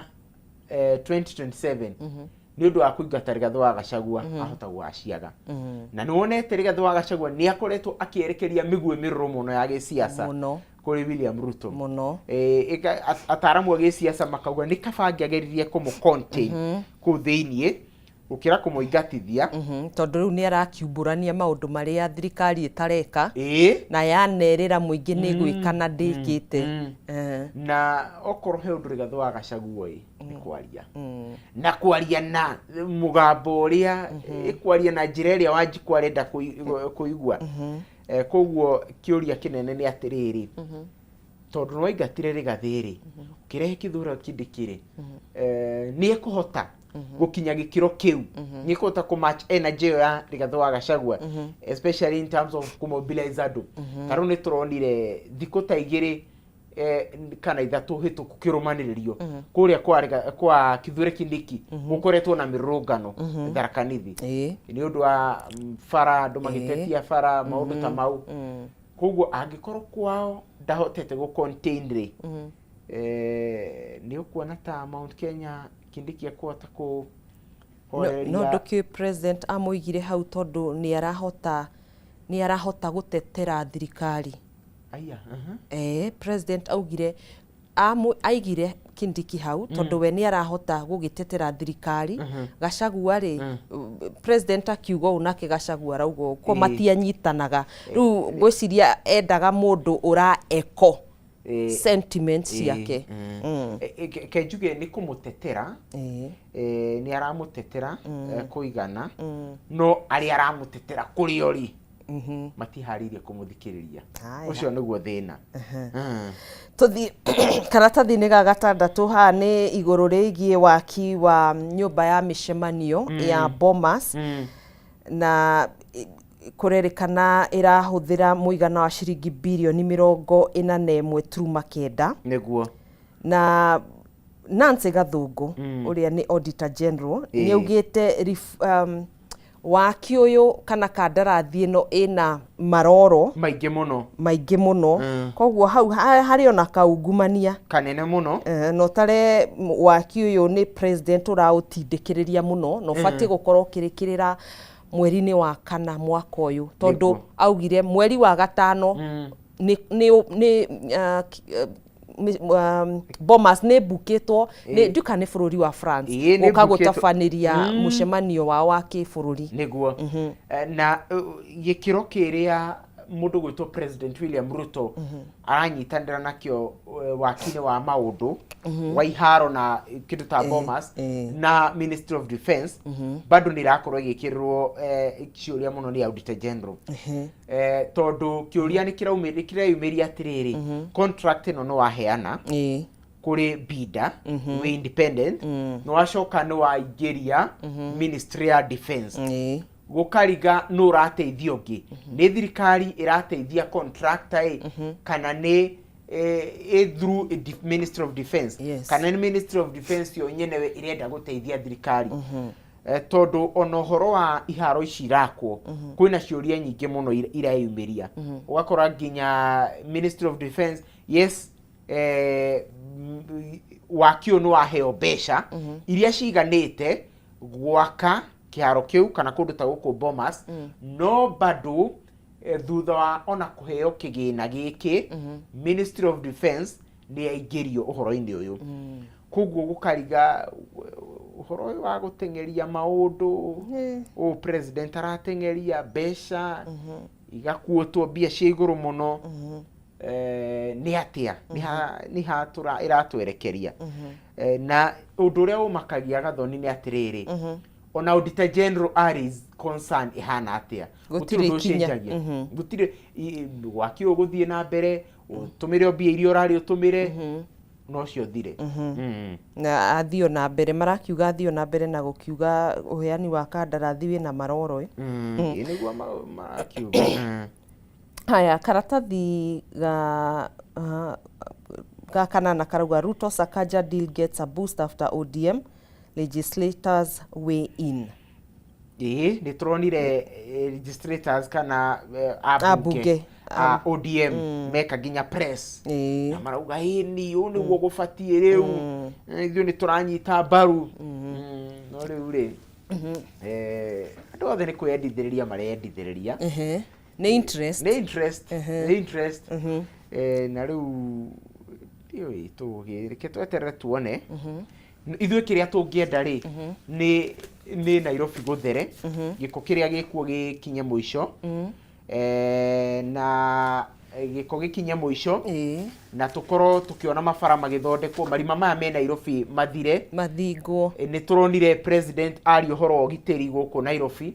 2027 nĩ ũndũ wa kũingata Rigathĩ wa Gachagua ahota gũgaciaga. Na nĩ wonete Rigathĩ wa Gachagua nĩ akoretwo akĩerekeria mĩguĩ mĩrũrũ mũno ya gĩsiasa kũrĩ William Ruto mũno. Ataramu a gĩsiasa makauga nĩ kaba angĩageririe kũmũ-contain kũu thĩiniĩ gũkĩra kũmũingatithia, tondũ rĩu nĩ arakiumbũrania maũndũ marĩa thirikari ĩtareka na yanerĩra mũingĩ nĩ gwĩka na ndĩkĩte. Na okorwo he ũndũ Rigathĩ wa Gachagua nĩ kwaria na kwaria na mũgambo ũrĩa ĩkwaria na njĩra ĩrĩa Wanjiku arenda kũigua. Koguo kĩũria kĩnene nĩ atĩrĩrĩ, tondũ nĩ waingatire Rigathĩ rĩ ũkĩrehe Kithure Kindiki rĩ nĩ ekũhota gũkinya gĩkĩro kĩu, nĩ ekũhota kũmatch energy ya Rigathĩ wa Gachagua, especially in terms of kũmobilize andũ. Tarĩu nĩ tũronire thikũ ta igĩrĩ kana ithatũ hĩtũku kĩrũmanĩrĩrio kũrĩa kwa Kithure Kindiki gũkoretwo na mĩrũrũngano Tharaka Nithi nĩ ũndũ wa bara, andũ magĩtetia bara, maũndũ ta mau. Koguo angĩkorwo kwao ndahotete gũ-contain rĩ, nĩ ũkuona ta Mount Kenya Kindiki ekũhota kũhoreria. No ndũkĩũĩ president amũigire hau tondũ nĩ arahota gũtetera thirikari. President aigire Kindiki hau tondũ we nĩ arahota gũgĩtetera thirikari. Gachagua rĩ president akiuga ũũ nake Gachagua arauga ũũ, ko matianyitanaga. Rĩu ngwĩciria endaga mũndũ ũra-echo sentiments ciake. Kenjuge nĩ kũmũtetera, nĩ aramũtetera kũigana, no arĩa aramũtetera kũrĩ ori matiharĩirie kũmũthikĩrĩria. Ũcio nĩguo thĩna. Tũthiĩ karatathi-inĩ ga gatandatũ haha nĩ igũrũ rĩgiĩ waki wa nyũmba ya mĩcemanio ya Bomas, na kũrerĩkana ĩrahũthĩra mũigana wa ciringi birioni 41.9 nĩguo. Na Nancy Gathũngũ ũrĩa nĩ Auditor General nĩ augĩte waki ũyũ kana kandarathi ĩno ĩna maroro maingĩ mũno. Koguo hau harĩ ona kaungumania kanene mũno. No tare waki ũyũ nĩ president ũraũtindĩkĩrĩria mũno, no batiĩ gũkorwo kĩrĩkĩrĩra mweri-inĩ wa kana mwaka ũyũ, tondũ augire mweri wa gatano nĩ Bomas nä mbukĩtwo nduka nä bũrũri wa France gũka gũtabaniria mũcemanio wao wa kĩbũrũri nĩguo na gĩkĩro kĩrĩa mũndũ gwĩtwo President William Ruto aranyitanĩra nakĩo wakinĩ wa maũndũ wa iharo na kĩndũ ta Bomas na Ministry of Defence bado nĩ irakorwo igĩkĩrĩrwo ciũria mũno nĩ Auditor General tondũ kĩũria nĩ kĩreyumĩria atĩrĩrĩ contract ĩno nĩ waheana kũrĩ bidder we independent nĩ wacoka nĩ waingĩria Ministry ya Defence gũkariga nũ ũrateithia ũngĩ nĩ thirikari ĩrateithia contractor kana nĩ through Ministry of Defence kana nĩ Ministry of Defence yo nyenewe irenda gũteithia thirikari tondũ ona ũhoro wa iharo ici irakwo kwĩna ciũria nyingĩ mũno ireyumĩria ũgakora nginya Ministry of Defence yes wakio nĩ waheo mbeca iria ciganĩte gwaka kĩharo kĩu kana kũndũ ta gũkũ Bomas no bado thutha wa ona kũheo kĩgĩna gĩkĩ Ministry of Defence nĩ yaingĩrio ũhoro-inĩ ũyũ koguo gũkariga ũhoro ũyũ wa gũteng'eria maũndũ president arateng'eria mbeca igakuotwo mbia cia igũrũ mũno nĩ atĩa nĩ ha iratwerekeria na ũndũ ũrĩa ũmakagia Gathoni nĩ atĩrĩrĩ ona Auditor General Aris concern ihana atĩa gũtirĩ ũcenjagia gũtirĩ wakio gũthiĩ na mbere ũtũmĩre mbia iria ũrarĩ ũtũmĩre no cio thire na athio na mbere marakiuga athio na mbere na gũkiuga ũheani wa kandarathi wĩna maroro nĩguo marakiuga haya karatathi ga kanana karauga Ruto Sakaja deal gets a boost after ODM legislators weigh in. Nĩ turonire legislators kana abunge ODM meka nginya press na marauga ni ũũ nĩguo gũbatiĩ rĩu ithuĩ nĩ tũranyita mbaru no rĩu rĩ andũ othe nĩ kwĩyendithĩrĩria mareyendithĩrĩria nĩ interest na rĩu ndiũĩ reke tweterere tuone ithuĩ kĩrĩa tũngĩenda rĩ nĩ Nairobi gũthere gĩko kĩrĩa gĩkuo gĩkinye mũico na gĩko gĩkinye mũico na tũkorwo tũkĩona mabara magĩthondekwo marima maya me Nairobi mathire mathingwo nĩ turonire president ari ũhoro ũgitĩri gũkũ Nairobi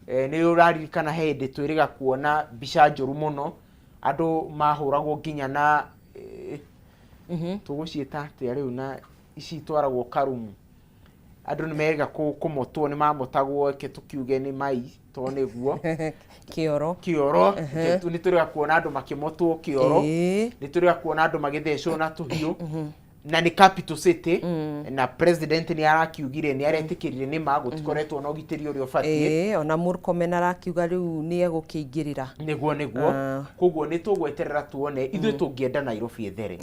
nĩ ũraririkana hĩndĩ twĩrĩga kuona mbica njũru mũno andũ mahũragwo nginya na tũgũciĩta atĩa rĩu na ici twaragwo karumu andũ nĩ mega kũmotwo nĩ mamotagwo ke tukiuge nĩ mai to nĩguo kĩoro nĩ tũrĩga kuona andũ makĩmotwo kĩoro nĩ tũrĩga kuona andũ magĩthecwo na tũhiũ na nĩ capital city na president nĩ arakiugire nĩ aretĩkĩrire nĩ gũtikoretwo na ũgitĩri ũrĩa ũbatiĩ ona Murkomen arakiuga rĩu nĩ egũkĩingĩrĩra nĩguo koguo nĩ tũgweterera tuone ithuĩ tũngĩenda Nairobi ethere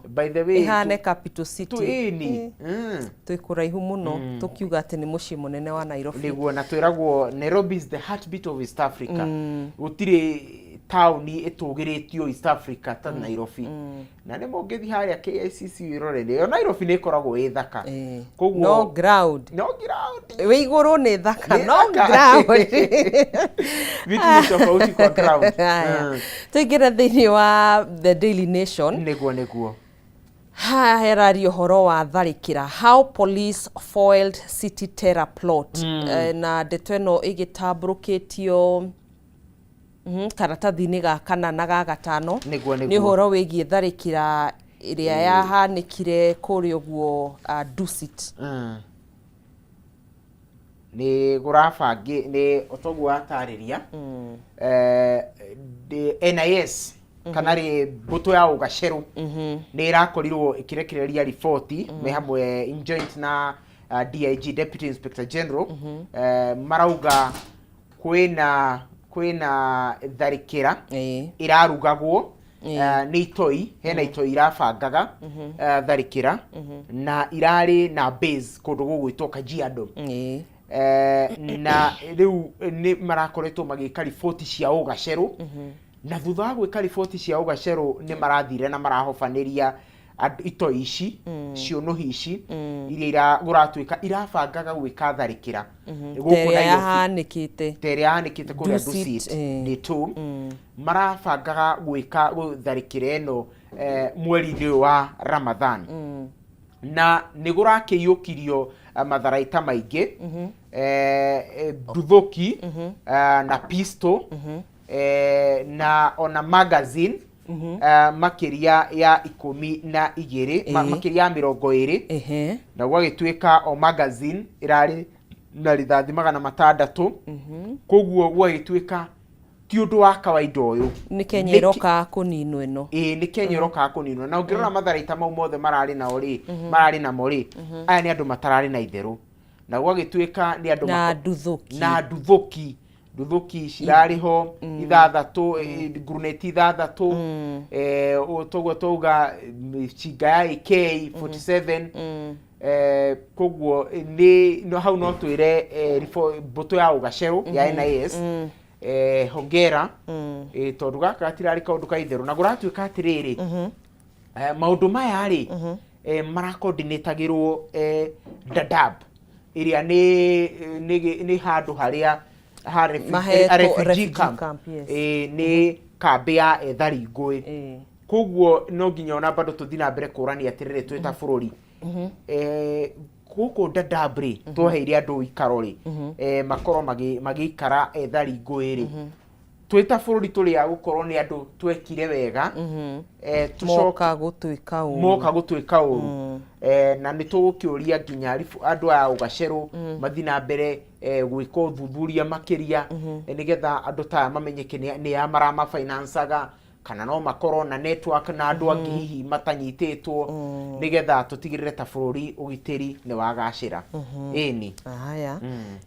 by the way ihane capital city twĩ kũraihu mũno tũkiuga atĩ nĩ mũciĩ mũnene wa Nairobi nĩguo na twĩragwo Nairobi is the heartbeat of East Africa gũtirĩ taũni ĩtũgĩrĩtio East Africa ta Nairobi na nĩ mũngĩthi harĩa KICC irorere Nairobi nĩ ĩkoragwo ĩ thaka koguo no ground wĩ igũrũ nĩ thaka no ground vitu ni tofauti kwa ground tũingĩre thĩinĩ wa The Daily Nation nĩguo herari ũhoro wa tharĩkĩra how police foiled city terror plot na ndeto ĩno ĩgĩtambũrũkĩtio karatathi-inĩ ga kana na ga gatano nĩ ũhoro wĩgiĩ tharĩkĩra ĩrĩa yahanĩkire kũrĩa ũguo Dusit nĩ gũrabangi nĩ otoguo atarĩria NIS kana rĩ mbũtũ ya ũgacerũ nĩ irakorirwo ĩkĩrekereria riboti me hamwe in joint na DIG Deputy Inspector General marauga kwĩna tharĩkĩra irarugagwo nĩ itoi hena itoi irabangaga tharĩkĩra na irarĩ na base kũndũ gũgwĩtwo Kajiado na rĩu nĩ marakoretwo magĩka riboti cia ũgacerũ na thutha wa gwĩka riboti cia ũgacerũ nĩ marathire na marahobanĩria ito ici cionohi ici iria guratuika irabangaga gwika tharikira guku yahanikite tere yahanikite kuria Dusit D2 marabangaga gwika gutharikira eno mweri-ini wa Ramadhan na nigurakiyukirio matharaita maingi Nduthoki na Pisto na ona magazine makiria ya 12 makiria ya 20 na gwagituika o magazine irari na rithathi 600 koguo gwagituika ti undu wa kawaida uyu ni Kenya iroka kuninwo ino ni Kenya iroka kuninwo na ungirora matharaita mau mothe marari na ori marari na mori aya ni andu matarari na itheru na gwagituika ni andu na Nduthoki cirari ho ithathatu guruneti ithathatu toguo touga cinga ya AK47 koguo ni no hau no twire mbuto ya ugaceru ya NIS hongera tondu gaka gatirari kaundu ka itheru na guratuika atiriri maundu maya ri marakoordinatagirwo Dadaab iria ni handu haria refugee camp ni kambi ya ethari ngui koguo no nginya ona bado tuthi na mbere kurani atiriri twita bururi guku Dadaab ri tweheire andu ikaro ri makoro magikara ethari ngui ri twita bururi turi ya gukorwo ni andu twekire wega moka gutuika uru na ni tugukiuria nginya andu a ugaceru mathi na mbere gwika uthuthuria makiria nigetha andu ta mamenyeke ni ya marama financaga kana no makorwo na network na andu angi hihi matanyititwo nigetha tutigirire ta bururi ugitiri ni wagacira ini haya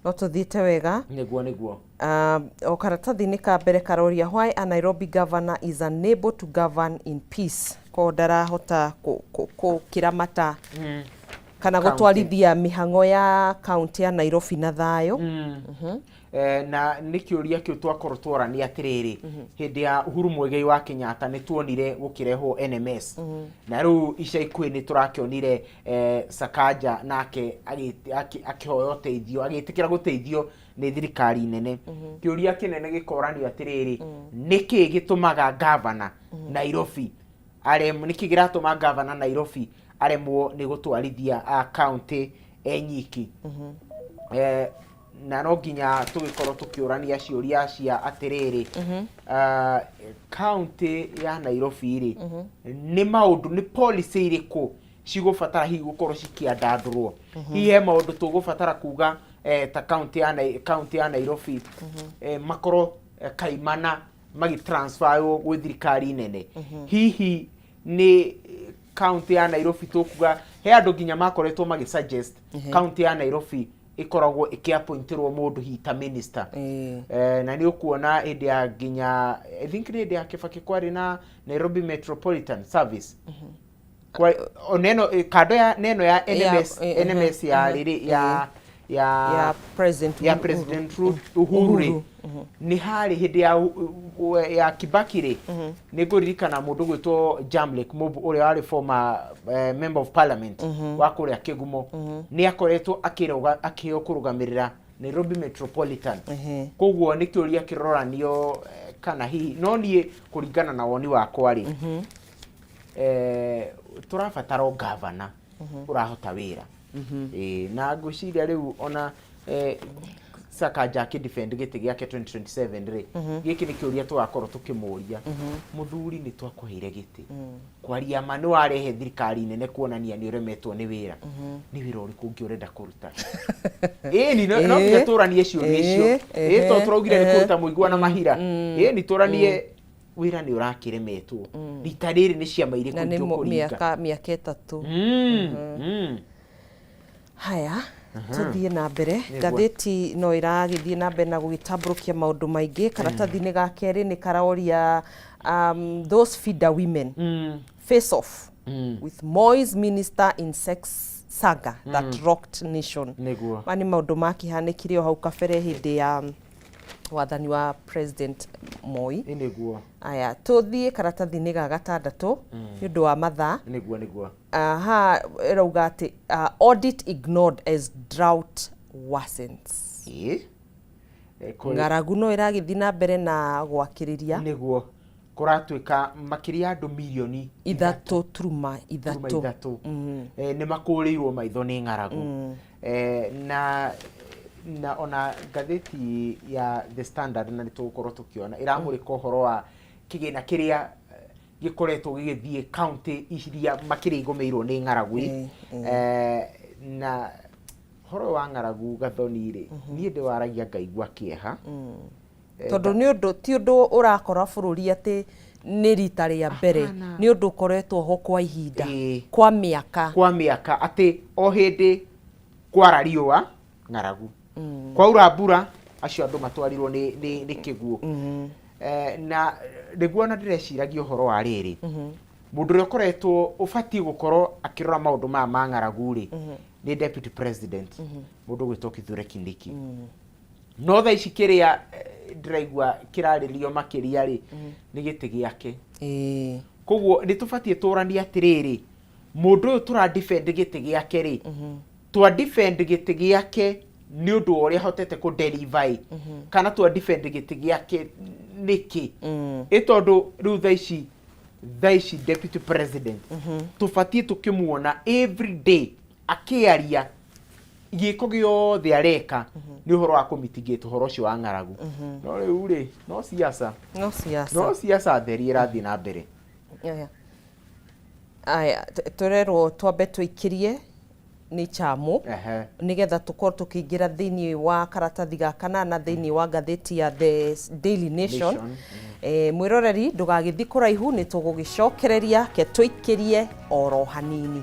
no tuthiite wega niguo o karatathi-ini ka mbere karoria why a Nairobi governor is unable to govern in peace ko ndarahota kiramata kana gutwarithia mihango ya county ya Nairobi na thayo na nikiuria kiu twakorwo twarania atiriri hindi ya Uhuru Muigai wa Kenyatta ni tuonire gukirehwo NMS na riu ica ikui ni turakionire Sakaja nake akihoya uteithio agitikira guteithio ni thirikari nene kiuria kinene gikorani atiriri niki gitumaga governor Nairobi niki giratuma governor Nairobi aremwo ni gutwarithia county enyiki na no nginya tugikorwo tukiurania ciuria cia atiriri county ya Nairobi ri ni maundu ni policy iriku cigubatara hihi gukorwo cikiandandurwo hihi he maundu tugubatara kuga ta county ya Nairobi makorwo kaimana magitransferwo gwi thirikari nene hihi ni county ya Nairobi tukuga he andu nginya makoretwo magisuggest county ya Nairobi ikoragwo ikiappointirwo mundu hita minister na ni ukuona hindi ya nginya I think ni hindi ya Kibaki kwari na Nairobi Metropolitan Service kwa oneno kado ya neno ya NMS ya riri ya President Uhuru ni hari hindi ya Kibaki ri ni guririkana mundu gwitwo Jamlek Mobu uri wari former member of parliament wa kuria Kigumo ni akoretwo akiokurugamirira Nairobi Metropolitan koguo ni kiuria kiroranio kana hihi no nie kuringana na woni wakwa ri turabatara governor urahota wira na ngwiciria riu ona Sakaja defend giti giake 2027 ri giki ni kiuria twakorwo tukimuria muthuri ni twakuheire giti kwaria ma ni warehe thirikari nene kuonania ni uremetwo ni wira ni wira uriku ngiurenda kuruta ni no ngituranie ciuria icio to turaugire ni kuruta muigwa na mahira ni turanie wira ni urakiremetwo rita riri ni ciama iri kuringa miaka 3 haya tuthie na mbere gatheti no iragithie na mbere na gugitamburukia maundu maingi karatathi-ini ga keri ni karaoria those feeder women face off with Moi's minister in sex saga that rocked nation mani maundu makihanikire hau kabere hindi ya wathani wa President Moi. Niguo. Aya, tuthie karatathi-inĩ ga gatandatũ nĩ ũndũ wa mathaa. Niguo. Aha, rauga atĩ audit ignored as drought worsens. Ng'aragu no ĩragĩthiĩ na mbere na gwakĩrĩria. Niguo. Kũratuĩka makĩria andũ milioni 3.3 nĩ makũrĩirwo maitho nĩ ng'aragu. Na ona ngathĩti ya The Standard na nĩtũgũkorwo tũkĩona ĩramũrĩka ũhoro wa kĩgĩna kĩrĩa gĩkoretwo gĩgĩthiĩ kaunti iria makĩria igũmĩirwo nĩ ng'aragu. Na ũhoro wa ng'aragu Gathoni-rĩ, niĩ ndĩwaragia ngaigua kĩeha. Tondũ nĩ ũndũ ti ũndũ ũrakora bũrũri atĩ nĩ rita rĩa mbere, nĩ ũndũ ũkoretwo ho kwa ihinda, kwa mĩaka atĩ o hĩndĩ kwara riũa ng'aragu, kwaura mbura acio andũ matwarirwo nĩ kĩguũ. Na nĩguo na ndĩreciragia ũhoro wa rĩrĩ, mũndũ ũrĩa ũkoretwo ũbatiĩ gũkorwo akĩrora maũndũ maya ma ng'aragu-rĩ nĩ Deputy President, mũndũ gwĩtwo Kithure Kindiki. No thaa ici kĩrĩa ndĩraigua kĩrarĩrio makĩria-rĩ nĩ gĩtĩ gĩake. Koguo nĩtũbatiĩ tũranie atĩrĩrĩ, mũndũ ũyũ tũra-defend gĩtĩ gĩake-rĩ, twa-defend gĩtĩ gĩake nĩ ũndũ wa ũrĩa hotete kũ-deliver, kana twa-defend gĩtĩ gĩake nĩkĩ? Tondũ rĩu thaa ici Deputy President tũbatiĩ tũkĩmuona every day akĩaria gĩko gĩothe areka nĩ ũhoro wa kũ-mitigate ũhoro ũcio wa ng'aragu. No rĩu-rĩ, no siasa theri ĩrathiĩ na mbere. Aya, tũrerwo twambe tũikĩrie nĩ chamu nĩgetha tũkorwo tũkĩingĩra thĩinĩ wa karatathi gaka na thĩinĩ wa ngathĩti ya The Daily Nation. Mwĩroreri ndũgagĩthiĩ kũraihu, nĩ tũgũgĩcokereria ke tũikĩrie oro hanini.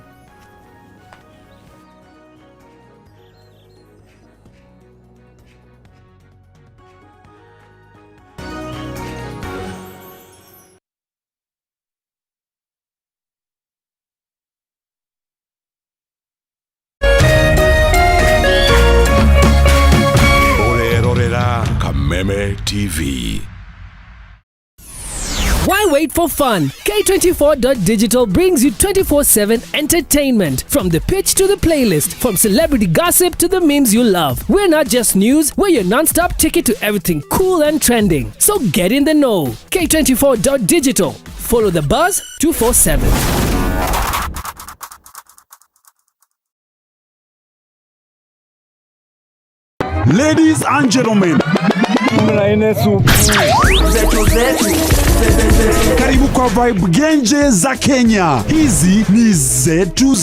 Kameme TV. Why wait for fun? K24.digital brings you 24/7 entertainment. From the pitch to the playlist, from celebrity gossip to the memes you love. We're not just news, we're your non-stop ticket to everything cool and trending. So get in the know. K24.digital. Follow the buzz 247. Ladies and gentlemen, karibu kwa vibe genje za Kenya. Hizi ni zetu.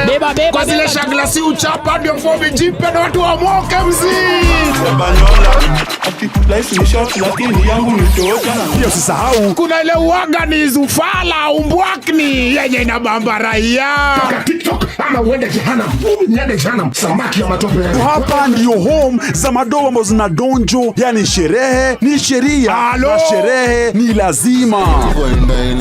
Beba kwa zile shaglasi uchapa ndio fobi jipe na watu wa moke Life ni short lakini yangu ni tosha. Pia usisahau kuna ile uaga ni zufala umbwakni yenye inabamba raia. TikTok ama uende jehanamu. Niende jehanamu samaki ya matope. Hapa ndio home za madogo ambazo zina donjo, yani sherehe ni sheria na sherehe ni lazima.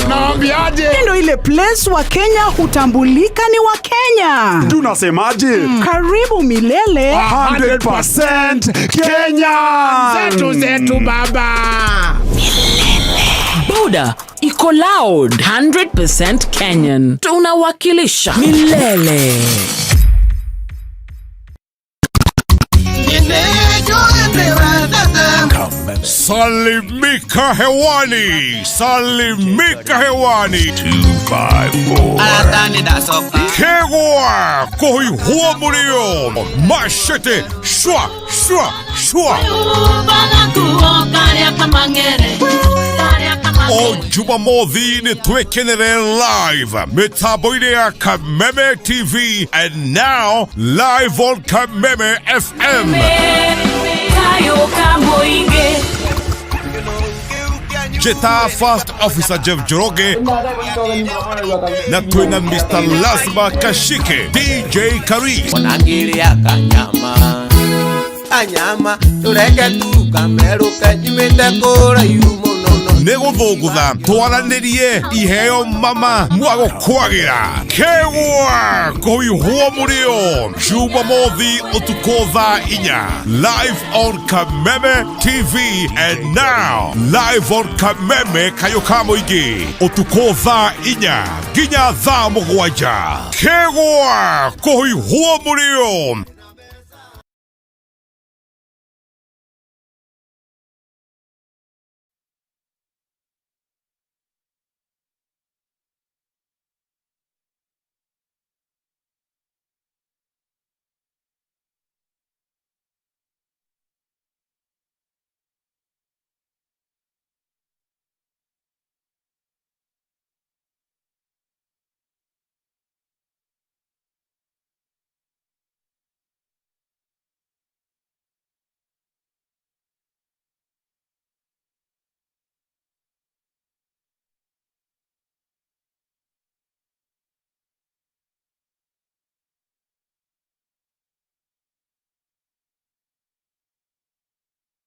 Naambiaje? Ndio ile place wa Kenya hutambulika ni wa Kenya. Tunasemaje? Karibu milele 100% Kenya. Zetu baba. Buda iko loud 100% Kenyan. Tunawakilisha milele. Salimika hewani 254 Kegwa kohi huwa mulio mashete shwa O Jumamothi ni twekenere live mitambo-inĩ ya Kameme TV and now live on Kameme FM. Jeta First Officer Jeff Joroge na twina Mr. Lazima Kashike DJ Kari Wanagiria kanyama tureke tu kameruka jimete kura yumono Neguthugutha twaranirie iheo mama mwago kwagira kegwa kuihwo murio Jumamothi utuko thaa 4 live on Kameme TV and now live on Kameme Kayoka Muingi utuko thaa 4 nginya thaa 7 kegwa kuihwo murio